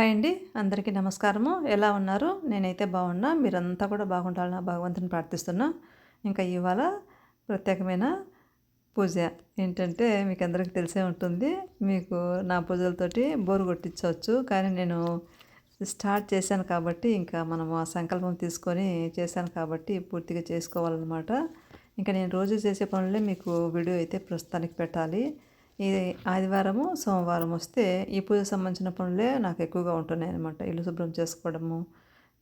Hi అండి. అందరికీ నమస్కారము. ఎలా ఉన్నారు? నేనైతే బాగున్నా. మీరంతా కూడా బాగుండాలని ఆ భగవంతుని ప్రార్థిస్తున్నా. ఇంకా ఇవాళ ప్రత్యేకమైన పూజ. ఏంటంటే మీకందరికీ తెలిసే ఉంటుంది. మీకు నా పూజలతోటి బోర్ కొట్టించవచ్చు. కానీ నేను స్టార్ట్ చేశాను కాబట్టి ఇంకా మనము ఆ సంకల్పం తీసుకొని చేశాను కాబట్టి పూర్తిగా చేసుకోవాలన్నమాట. ఇంకా నేను రోజు చేసే పనులే మీకు వీడియో అయితే ప్రస్తుతానికి పెట్టాలి. ఇది ఆదివారము, సోమవారం వస్తే ఈ పూజకు సంబంధించిన పనులే నాకు ఎక్కువగా ఉంటున్నాయి అనమాట. ఇల్లు శుభ్రం చేసుకోవడము,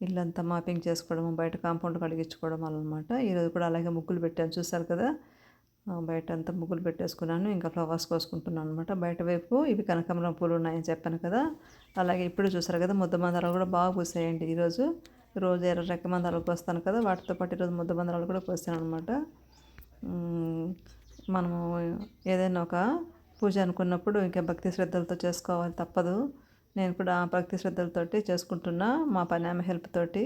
ఇల్లంతా మాపింగ్ చేసుకోవడము, బయట కాంపౌండ్ కడిగించుకోవడం అనమాట. ఈరోజు కూడా అలాగే ముగ్గులు పెట్టాను చూశారు కదా. బయట అంతా ముగ్గులు పెట్టేసుకున్నాను. ఇంకా ఫ్లవర్స్ కోసుకుంటున్నాను అనమాట. బయట వైపు ఇవి కనకాంబరం పూలు ఉన్నాయని చెప్పాను కదా. అలాగే ఇప్పుడు చూసారు కదా ముద్ద మందారాలు కూడా బాగా పూసాయండి ఈరోజు. రోజు ఎర్ర రెక్క మందారాలు కోస్తాను కదా, వాటితో పాటు ఈరోజు ముద్ద మందారాలు కూడా కోసాను అనమాట. మనము ఏదైనా ఒక పూజ అనుకున్నప్పుడు ఇంకా భక్తి శ్రద్ధలతో చేసుకోవాలి, తప్పదు. నేను కూడా భక్తి శ్రద్ధలతోటి చేసుకుంటున్నా, మా పని ఆమె హెల్ప్ తోటి.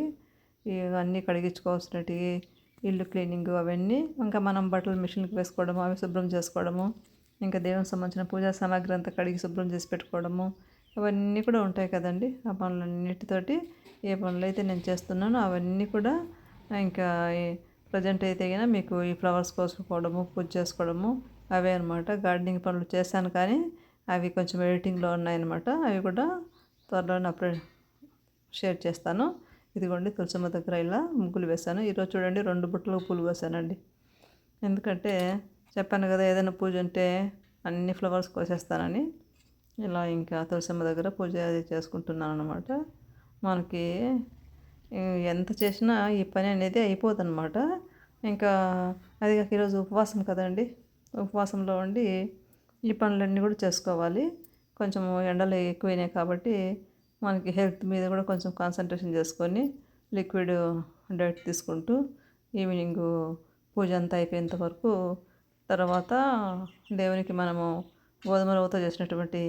ఇవన్నీ కడిగించుకోవాల్సినవి, ఇల్లు క్లీనింగ్ అవన్నీ, ఇంకా మనం బట్టలు మిషన్కి వేసుకోవడము, అవి శుభ్రం చేసుకోవడము, ఇంకా దేవునికి సంబంధించిన పూజా సామాగ్రి అంతా కడిగి శుభ్రం చేసి పెట్టుకోవడము, అవన్నీ కూడా ఉంటాయి కదండి. ఆ పనులన్నిటితోటి ఏ పనులు అయితే నేను చేస్తున్నానో అవన్నీ కూడా ఇంకా ప్రజెంట్ అయితే అయినా మీకు ఈ ఫ్లవర్స్ కోసుకోవడము, పూజ చేసుకోవడము అవే అనమాట. గార్డెనింగ్ పనులు చేశాను కానీ అవి కొంచెం ఎడిటింగ్లో ఉన్నాయన్నమాట. అవి కూడా త్వరలోనే అప్లోడ్ షేర్ చేస్తాను. ఇదిగోండి తులసమ్మ దగ్గర ఇలా ముగ్గులు వేశాను. ఈరోజు చూడండి 2 బుట్టలకు పూలు వేశానండి. ఎందుకంటే చెప్పాను కదా ఏదైనా పూజ ఉంటే అన్ని ఫ్లవర్స్ కోసేస్తానని. ఇలా ఇంకా తులసమ్మ దగ్గర పూజ అది చేసుకుంటున్నాను అనమాట. మనకి ఎంత చేసినా ఈ పని అనేది అయిపోదన్నమాట. ఇంకా అది కాక ఈరోజు ఉపవాసం కదండి. ఉపవాసంలో ఉండి ఈ పనులన్నీ కూడా చేసుకోవాలి. కొంచెం ఎండలు ఎక్కువైనాయి కాబట్టి మనకి హెల్త్ మీద కూడా కొంచెం కాన్సన్ట్రేషన్ చేసుకొని లిక్విడ్ డైట్ తీసుకుంటూ ఈవినింగ్ పూజ అంతా అయిపోయేంత వరకు, తర్వాత దేవునికి మనము గోధుమ రవ్వతో చేసినటువంటి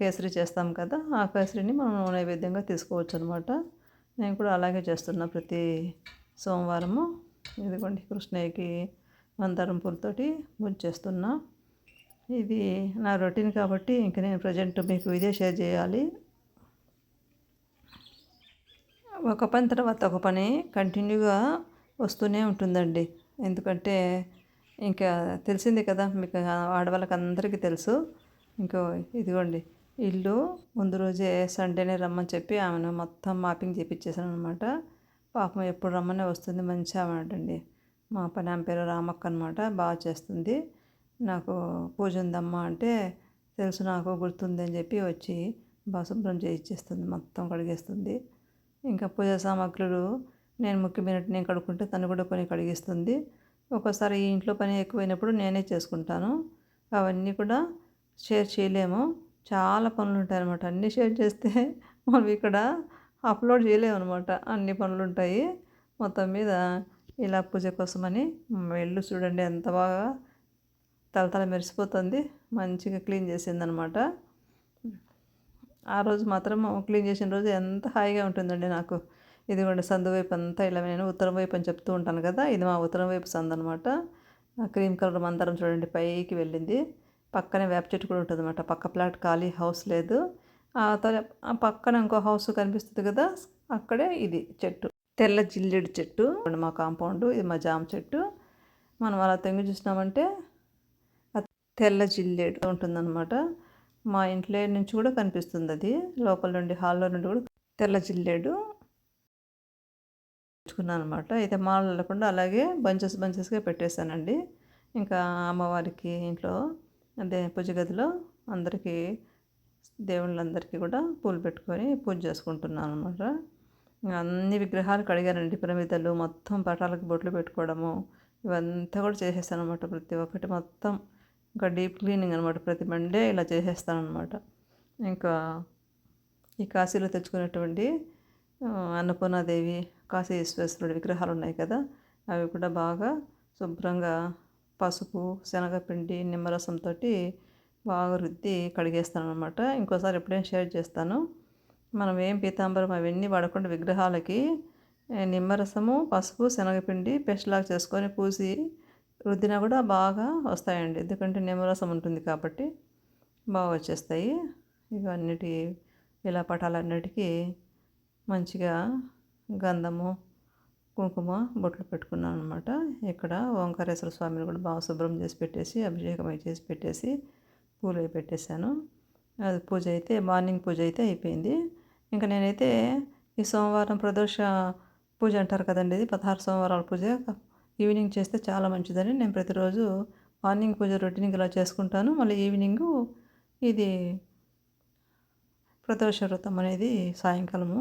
కేసరి చేస్తాం కదా, ఆ కేసరిని మనం నైవేద్యంగా తీసుకోవచ్చు అనమాట. నేను కూడా అలాగే చేస్తున్నా ప్రతి సోమవారము. ఇదిగోండి కృష్ణయ్యకి మందారం పూలతోటి పూజ చేస్తున్నా. ఇది నా రొటీన్ కాబట్టి ఇంక నేను ప్రజెంట్ మీకు ఇదే షేర్ చేయాలి. ఒక పని తర్వాత ఒక పని కంటిన్యూగా వస్తూనే ఉంటుందండి. ఎందుకంటే ఇంకా తెలిసిందే కదా మీకు, ఆడవాళ్ళకి అందరికీ తెలుసు. ఇంకో ఇదిగోండి ఇల్లు ముందు రోజే సండేనే రమ్మని చెప్పి ఆమెను మొత్తం మాపింగ్ చేయించేసాను అనమాట. పాపం ఎప్పుడు రమ్మనే వస్తుంది, మంచి ఆమె అంటండి. మా పని ఆమె పేరు రామక్క అనమాట. బాగా చేస్తుంది. నాకు పూజ ఉందమ్మా అంటే తెలుసు, నాకు గుర్తుంది అని చెప్పి వచ్చి బాగా శుభ్రం చేయించేస్తుంది, మొత్తం కడిగేస్తుంది. ఇంకా పూజా సామాగ్రులు నేను ముఖ్యమైనట్టు నేను కడుక్కుంటే తను కూడా కొన్ని కడిగిస్తుంది. ఒక్కోసారి ఈ ఇంట్లో పని ఎక్కువైనప్పుడు నేనే చేసుకుంటాను. అవన్నీ కూడా షేర్ చేయలేము, చాలా పనులు ఉంటాయన్నమాట. అన్నీ షేర్ చేస్తే మనం ఇక్కడ అప్లోడ్ చేయలేము అనమాట, అన్ని పనులు ఉంటాయి. మొత్తం మీద ఇలా పూజ కోసమని ఇల్లు చూడండి ఎంత బాగా తలతల మెరిసిపోతుంది, మంచిగా క్లీన్ చేసిందనమాట. ఆ రోజు మాత్రం క్లీన్ చేసిన రోజు ఎంత హాయిగా ఉంటుందండి నాకు. ఇదిగోండి సందు వైపు అంతా ఇలా, నేను ఉత్తరం వైపు అని చెప్తూ ఉంటాను కదా, ఇది మా ఉత్తరం వైపు సందు అనమాట. క్రీమ్ కలర్ మందారం చూడండి పైకి వెళ్ళింది. పక్కనే వేప చెట్టు కూడా ఉంటుంది అనమాట. పక్క ప్లాట్ ఖాళీ హౌస్ లేదు. ఆ పక్కన ఇంకో హౌస్ కనిపిస్తుంది కదా, అక్కడే ఇది చెట్టు, తెల్ల జిల్లేడు చెట్టు మా కాంపౌండ్. ఇది మా జామ చెట్టు. మనం అలా తెంగి చూసినామంటే తెల్ల జిల్లేడు ఉంటుందన్నమాట. మా ఇంట్లో నుంచి కూడా కనిపిస్తుంది అది, లోపల నుండి హాల్లో నుండి కూడా తెల్ల జిల్లేడు తెచ్చుకున్నాను అనమాట. అయితే మాల లేకుండా అలాగే బంచెస్గా పెట్టేశానండి. ఇంకా అమ్మవారికి ఇంట్లో అదే పూజ గదిలో అందరికీ, దేవుళ్ళందరికీ కూడా పూలు పెట్టుకొని పూజ చేసుకుంటున్నాను అనమాట. అన్ని విగ్రహాలు కడిగానండి, ప్రమిదలు మొత్తం, పటాలకు బొట్లు పెట్టుకోవడము ఇవంతా కూడా చేసేస్తాను అనమాట. ప్రతి ఒక్కటి మొత్తం ఇంకా డీప్ క్లీనింగ్ అనమాట. ప్రతి మండే ఇలా చేసేస్తాను అనమాట. ఇంకా ఈ కాశీలో తెచ్చుకునేటువంటి అన్నపూర్ణాదేవి, కాశీ విశ్వేశ్వరుడి విగ్రహాలు ఉన్నాయి కదా, అవి కూడా బాగా శుభ్రంగా పసుపు, శనగపిండి, నిమ్మరసంతో బాగా రుద్ది కడిగేస్తాను అనమాట. ఇంకోసారి ఎప్పుడైనా షేర్ చేస్తాను. మనం ఏం పీతాంబరం అవన్నీ వాడకుండా విగ్రహాలకి నిమ్మరసము, పసుపు, శనగపిండి పేస్ట్ లాగా చేసుకొని పూసి రుద్దినా కూడా బాగా వస్తాయండి. ఎందుకంటే నిమ్మరసం ఉంటుంది కాబట్టి బాగా వచ్చేస్తాయి. ఇవన్నిటి ఇలా పటాలన్నిటికీ మంచిగా గంధము కుంకుమ బొట్లు పెట్టుకున్నాను అనమాట. ఇక్కడ ఓంకారేశ్వర స్వామిని కూడా బాగా శుభ్రం చేసి పెట్టేసి అభిషేకం అయి చేసి పెట్టేసి పూలు అవి పెట్టేశాను. అది పూజ అయితే మార్నింగ్ పూజ అయితే అయిపోయింది. ఇంకా నేనైతే ఈ సోమవారం ప్రదోష పూజ అంటారు కదండి, ఇది 16 సోమవారాల పూజ ఈవినింగ్ చేస్తే చాలా మంచిదని నేను ప్రతిరోజు మార్నింగ్ పూజ రొటీన్గా ఇలా చేసుకుంటాను. మళ్ళీ ఈవినింగు ఇది ప్రదోష వ్రతం అనేది సాయంకాలము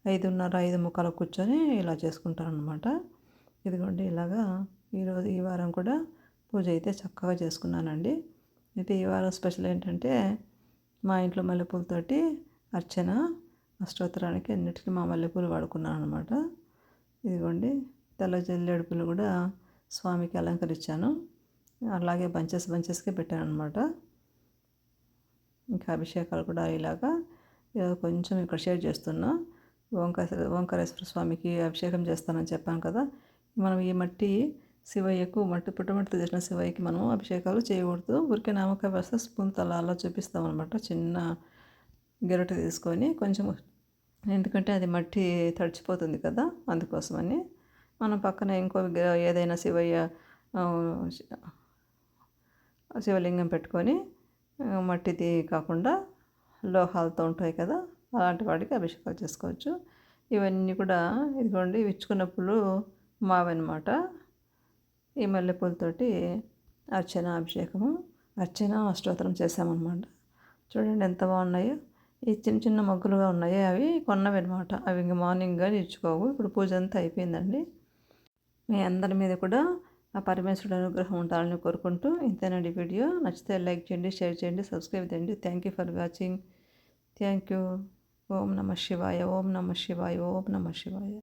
5:30 5:45 కూర్చొని ఇలా చేసుకుంటాను అనమాట. ఇదిగోండి ఇలాగా ఈరోజు ఈ వారం కూడా పూజ అయితే చక్కగా చేసుకున్నానండి. అయితే ఈ వారం స్పెషల్ ఏంటంటే మా ఇంట్లో మల్లెపూలతోటి అర్చన అష్టోత్తరానికి అన్నిటికీ మా మల్లెపూలు వాడుకున్నాను అనమాట. ఇదిగోండి తెల్ల జిల్లేడు పూలు కూడా స్వామికి అలంకరించాను. అలాగే బంచెస్గా పెట్టాను అనమాట. ఇంకా అభిషేకాలు కూడా ఇలాగా కొంచెం ఇక్కడ షేర్ చేస్తున్నా. ఓంకారేశ్వర స్వామికి అభిషేకం చేస్తానని చెప్పాను కదా. మనం ఈ మట్టి శివయ్యకు పుట్టమట్టితో చేసిన శివయ్యకి మనం అభిషేకాలు చేయకూడదు. ఊరికే నామకాయ వేస్తే స్పూన్తో అలా చూపిస్తాం అనమాట. చిన్న గెరట తీసుకొని కొంచెం, ఎందుకంటే అది మట్టి తడిచిపోతుంది కదా, అందుకోసమని మనం పక్కన ఇంకో ఏదైనా శివలింగం పెట్టుకొని మట్టిది కాకుండా లోహాలతో ఉంటాయి కదా, అలాంటి వాటికి అభిషేకాలు చేసుకోవచ్చు. ఇవన్నీ కూడా ఇదిగోండి ఇచ్చుకున్న పూలు మావన్నమాట. ఈ మల్లెపూలతోటి అభిషేకము అష్టోత్తరం చేసామన్నమాట. చూడండి ఎంత బాగున్నాయో. ఈ చిన్న చిన్న మొగ్గులుగా ఉన్నాయి, అవి కొన్నవి అనమాట. అవి ఇంక మార్నింగ్ కానీ ఇచ్చుకోవు. ఇప్పుడు పూజ అంతా అయిపోయిందండి. మీ అందరి మీద కూడా ఆ పరమేశ్వరుడు అనుగ్రహం ఉండాలని కోరుకుంటూ ఇంతేనండి వీడియో. నచ్చితే లైక్ చేయండి, షేర్ చేయండి, సబ్స్క్రైబ్ చేయండి. Thank you for watching. Thank you. ఓం నమః శివాయ, ఓం నమః శివాయ, ఓం నమః శివాయ.